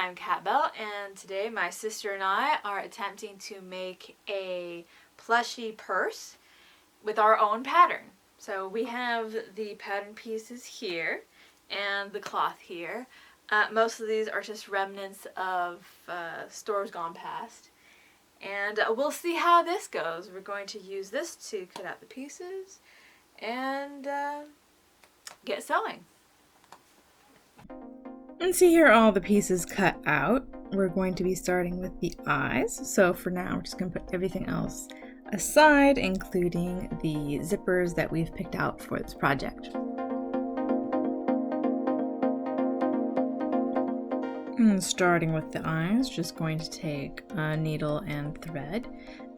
I'm KatBel, and today my sister and I are attempting to make a plushie purse with our own pattern. So we have the pattern pieces here and the cloth here. Most of these are just remnants of stores gone past. And we'll see how this goes. We're going to use this to cut out the pieces and get sewing. And see here all the pieces cut out. We're going to be starting with the eyes. So for now, we're just going to put everything else aside, including the zippers that we've picked out for this project. And starting with the eyes, just going to take a needle and thread.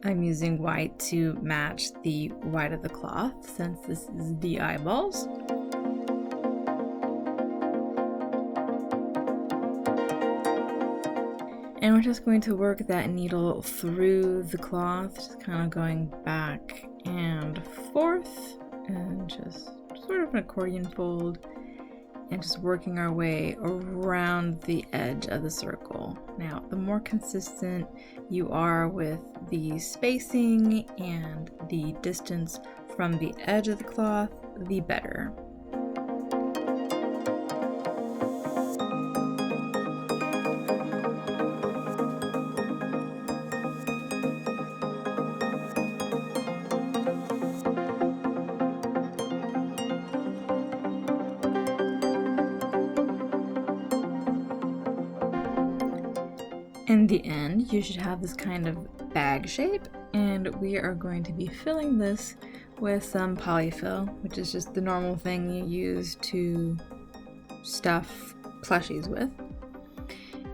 I'm using white to match the white of the cloth since this is the eyeballs. And we're just going to work that needle through the cloth, just kind of going back and forth, and just sort of an accordion fold, and just working our way around the edge of the circle. Now, the more consistent you are with the spacing and the distance from the edge of the cloth, the better. In the end, you should have this kind of bag shape, and we are going to be filling this with some polyfill, which is just the normal thing you use to stuff plushies with.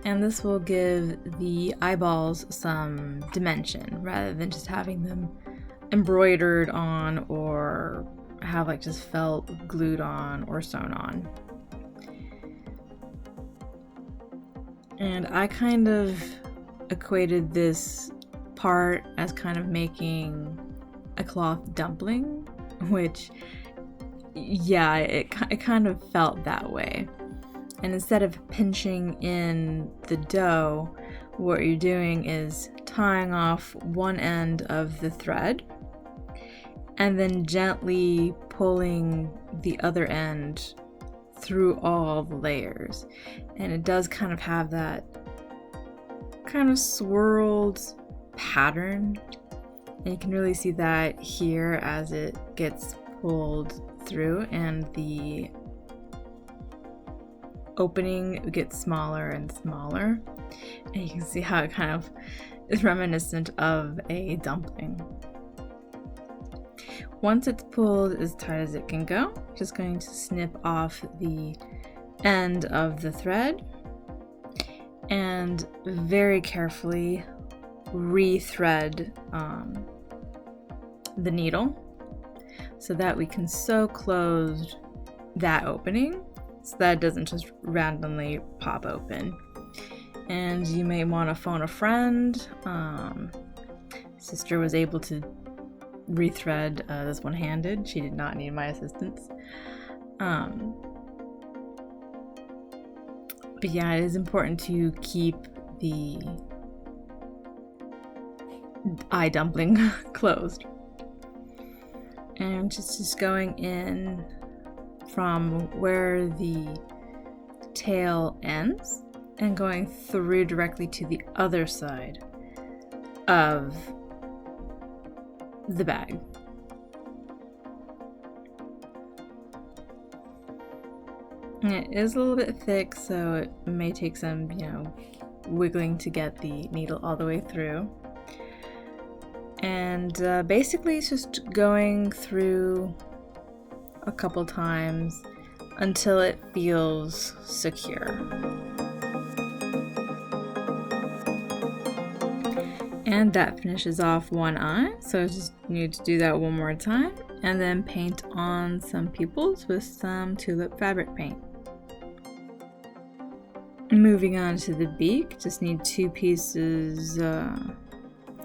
And this will give the eyeballs some dimension rather than just having them embroidered on or have like just felt glued on or sewn on. And I kind of equated this part as kind of making a cloth dumpling, which, yeah, it kind of felt that way. And instead of pinching in the dough, what you're doing is tying off one end of the thread and then gently pulling the other end through all the layers. And it does kind of have that kind of swirled pattern, and you can really see that here as it gets pulled through and the opening gets smaller and smaller, and you can see how it kind of is reminiscent of a dumpling. Once it's pulled as tight as it can go, I'm just going to snip off the end of the thread and very carefully re-thread the needle so that we can sew closed that opening so that it doesn't just randomly pop open. And you may want to phone a friend. Sister was able to rethread this one-handed. She did not need my assistance. But yeah, it is important to keep the eye dumpling closed. And just going in from where the tail ends and going through directly to the other side of the bag. It is a little bit thick, so it may take some, wiggling to get the needle all the way through. And basically it's just going through a couple times until it feels secure. And that finishes off one eye, so I just need to do that one more time and then paint on some pupils with some tulip fabric paint. Moving on to the beak, just need two pieces and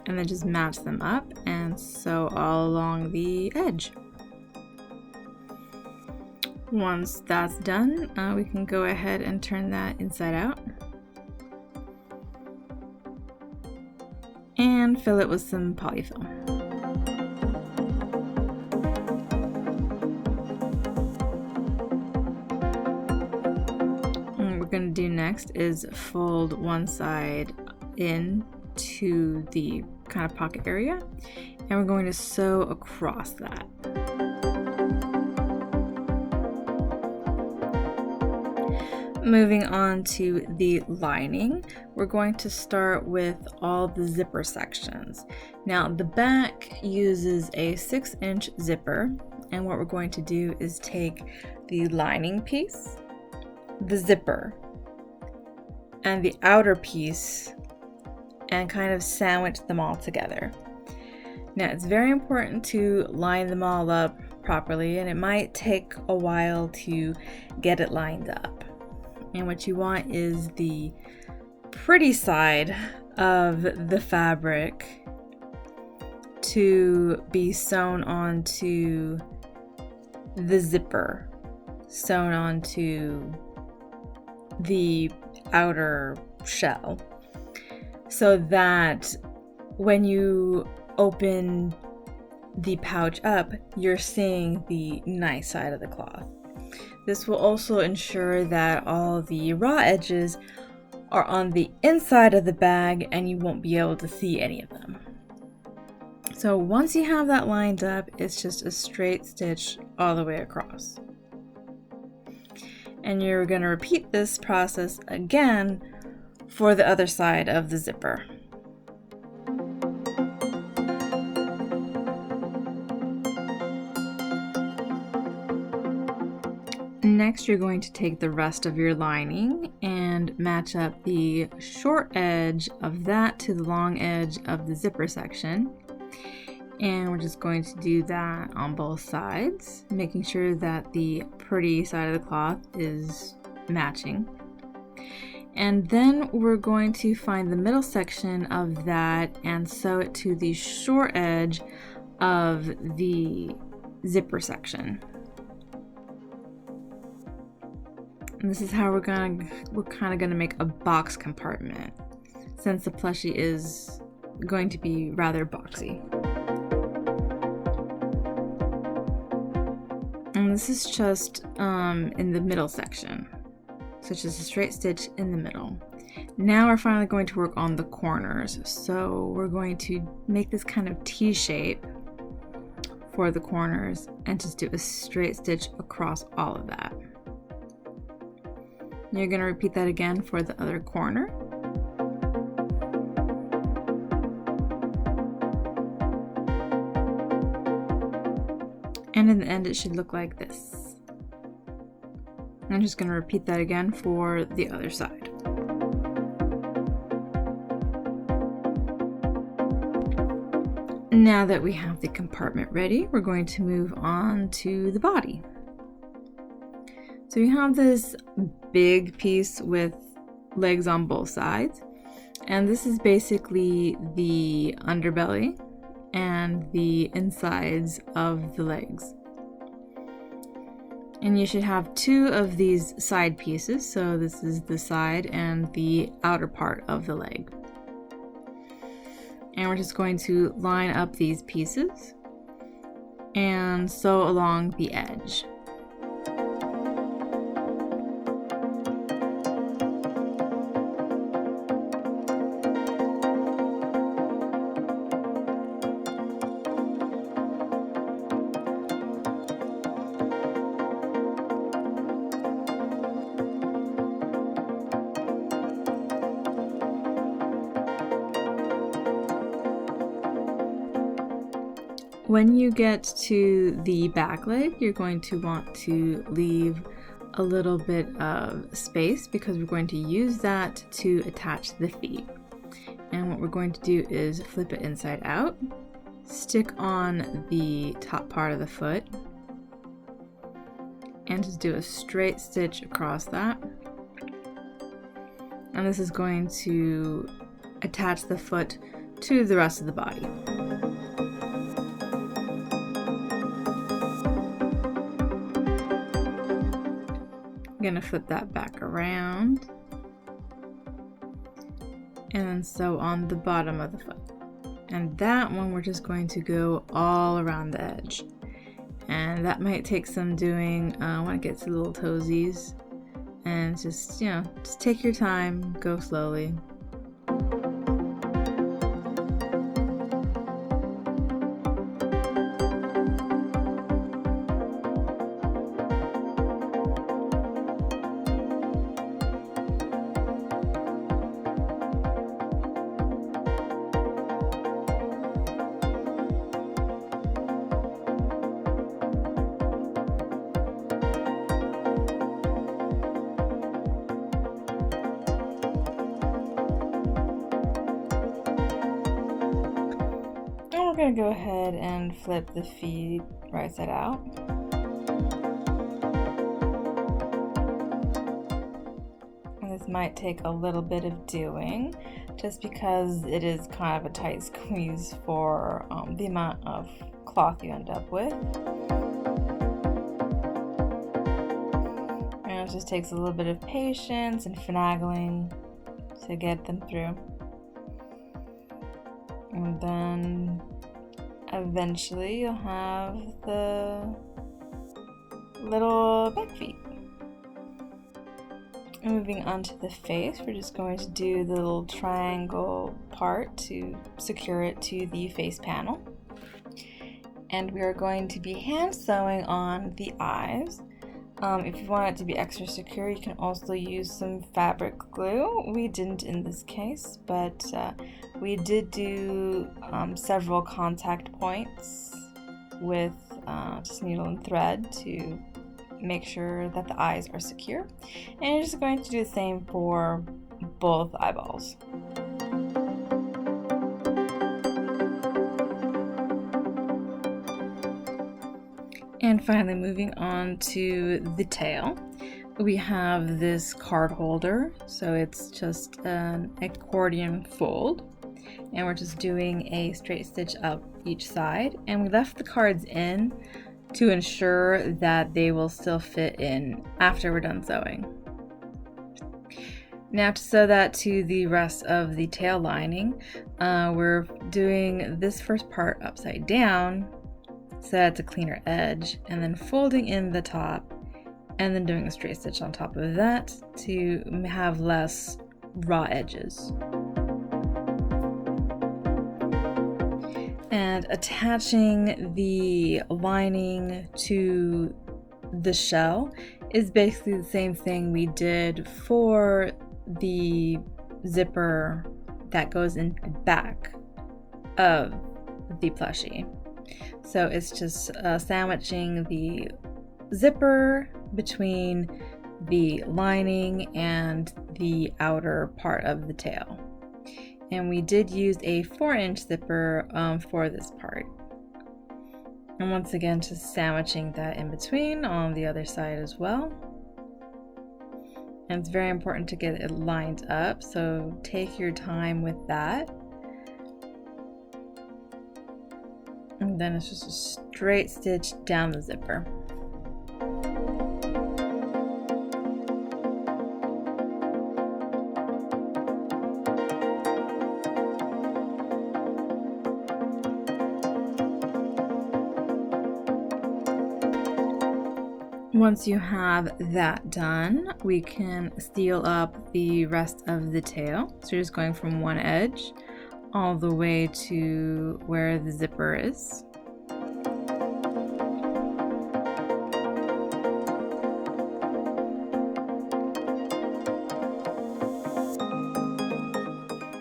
then just match them up and sew all along the edge. Once that's done, we can go ahead and turn that inside out. and fill it with some polyfill. And what we're going to do next is fold one side in to the kind of pocket area, and we're going to sew across that. Moving on to the lining, we're going to start with all the zipper sections. Now the back uses a 6-inch zipper, and what we're going to do is take the lining piece, the zipper, and the outer piece and kind of sandwich them all together. Now it's very important to line them all up properly, and it might take a while to get it lined up. And what you want is the pretty side of the fabric to be sewn onto the zipper, sewn onto the outer shell, so that when you open the pouch up, you're seeing the nice side of the cloth. This will also ensure that all the raw edges are on the inside of the bag and you won't be able to see any of them. So once you have that lined up, it's just a straight stitch all the way across. And you're going to repeat this process again for the other side of the zipper. Next, you're going to take the rest of your lining and match up the short edge of that to the long edge of the zipper section. And we're just going to do that on both sides, making sure that the pretty side of the cloth is matching. And then we're going to find the middle section of that and sew it to the short edge of the zipper section. And this is how we're kind of gonna make a box compartment, since the plushie is going to be rather boxy. And this is just in the middle section, so it's just a straight stitch in the middle. Now we're finally going to work on the corners. So we're going to make this kind of T shape for the corners and just do a straight stitch across all of that. You're going to repeat that again for the other corner. And in the end, it should look like this. I'm just going to repeat that again for the other side. Now that we have the compartment ready, we're going to move on to the body. So we have this big piece with legs on both sides, and this is basically the underbelly and the insides of the legs. And you should have two of these side pieces, so this is the side and the outer part of the leg. And we're just going to line up these pieces and sew along the edge. When you get to the back leg, you're going to want to leave a little bit of space because we're going to use that to attach the feet. And what we're going to do is flip it inside out, stick on the top part of the foot, and just do a straight stitch across that. And this is going to attach the foot to the rest of the body. I'm going to flip that back around and then sew on the bottom of the foot. And that one we're just going to go all around the edge. And that might take some doing when it gets to little toesies. And just, just take your time, go slowly. We're going to go ahead and flip the feet right side out. And this might take a little bit of doing just because it is kind of a tight squeeze for the amount of cloth you end up with. And it just takes a little bit of patience and finagling to get them through. And then eventually you'll have the little back feet. And moving on to the face, we're just going to do the little triangle part to secure it to the face panel. And we are going to be hand sewing on the eyes. If you want it to be extra secure, you can also use some fabric glue. We didn't in this case, but we did do several contact points with just needle and thread to make sure that the eyes are secure. And you're just going to do the same for both eyeballs. And finally, moving on to the tail, we have this card holder. So it's just an accordion fold, and we're just doing a straight stitch up each side. And we left the cards in to ensure that they will still fit in after we're done sewing. Now to sew that to the rest of the tail lining, we're doing this first part upside down so that's a cleaner edge, and then folding in the top and then doing a straight stitch on top of that to have less raw edges. And attaching the lining to the shell is basically the same thing we did for the zipper that goes in the back of the plushie. So it's just sandwiching the zipper between the lining and the outer part of the tail. And we did use a 4-inch zipper for this part. And once again, just sandwiching that in between on the other side as well. And it's very important to get it lined up, so take your time with that. And then it's just a straight stitch down the zipper. Once you have that done, we can seal up the rest of the tail. So you're just going from one edge all the way to where the zipper is.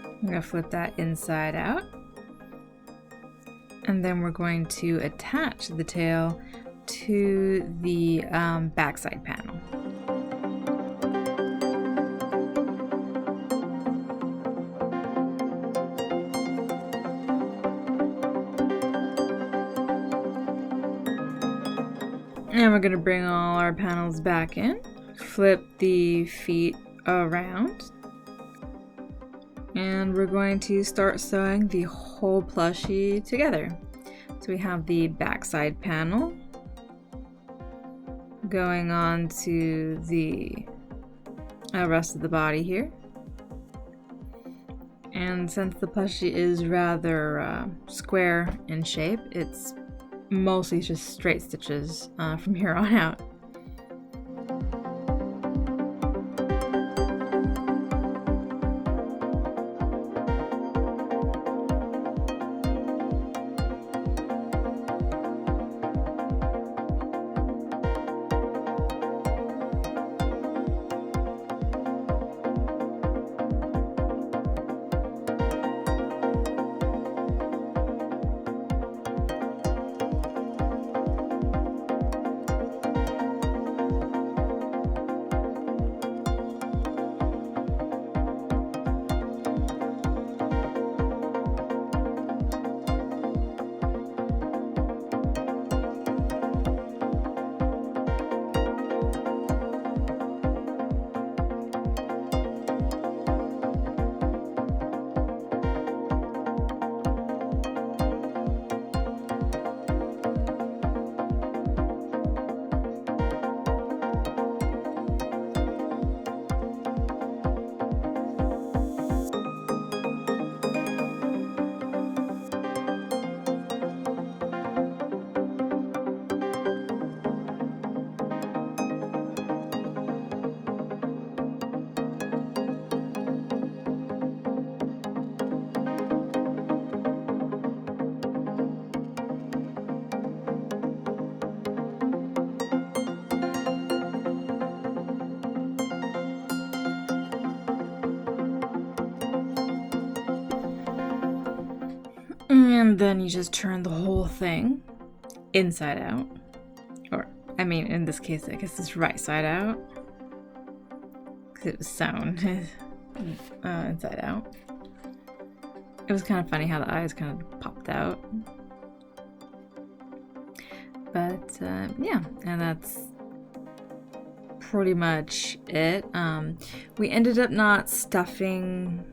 I'm going to flip that inside out. And then we're going to attach the tail to the backside panel. And we're going to bring all our panels back in, flip the feet around, and we're going to start sewing the whole plushie together. So we have the backside panel going on to the rest of the body here. And since the plushie is rather square in shape, it's mostly just straight stitches from here on out. And then you just turn the whole thing inside out. Or, I mean, in this case, I guess it's right side out. Because it was sewn inside out. It was kind of funny how the eyes kind of popped out. But, yeah, and that's pretty much it. We ended up not stuffing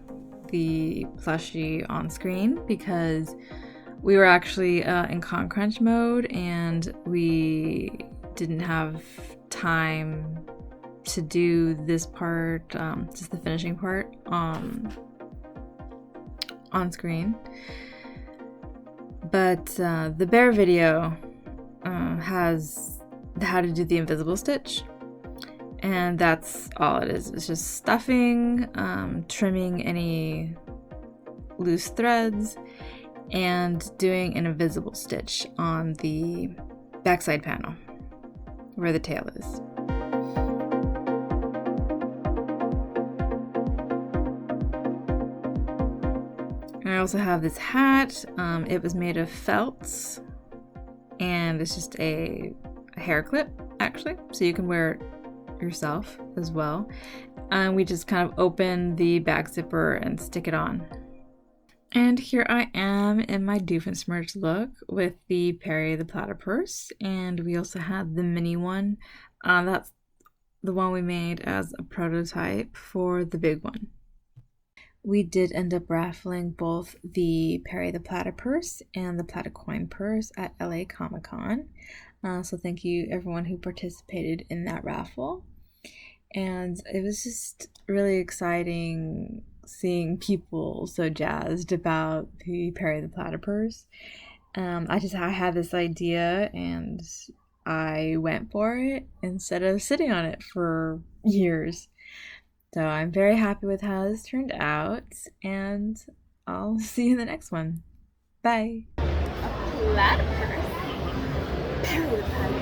the plushie on screen because we were actually in con crunch mode and we didn't have time to do this part, just the finishing part on screen. But the bear video has how to do the invisible stitch. And that's all it is. It's just stuffing, trimming any loose threads, and doing an invisible stitch on the backside panel where the tail is. And I also have this hat. It was made of felts, and it's just a hair clip, actually, so you can wear it yourself as well. And we just kind of open the back zipper and stick it on. And here I am in my Doofenshmirtz look with the Perry the Platypurse, and we also had the mini one. That's the one we made as a prototype for the big one. We did end up raffling both the Perry the Platypurse and the Platycoin purse at LA Comic-Con. So thank you everyone who participated in that raffle. And it was just really exciting seeing people so jazzed about the Perry the Platypurse. I had this idea and I went for it instead of sitting on it for years. So I'm very happy with how this turned out, and I'll see you in the next one. Bye. Platypurse. Perry the Platypurse.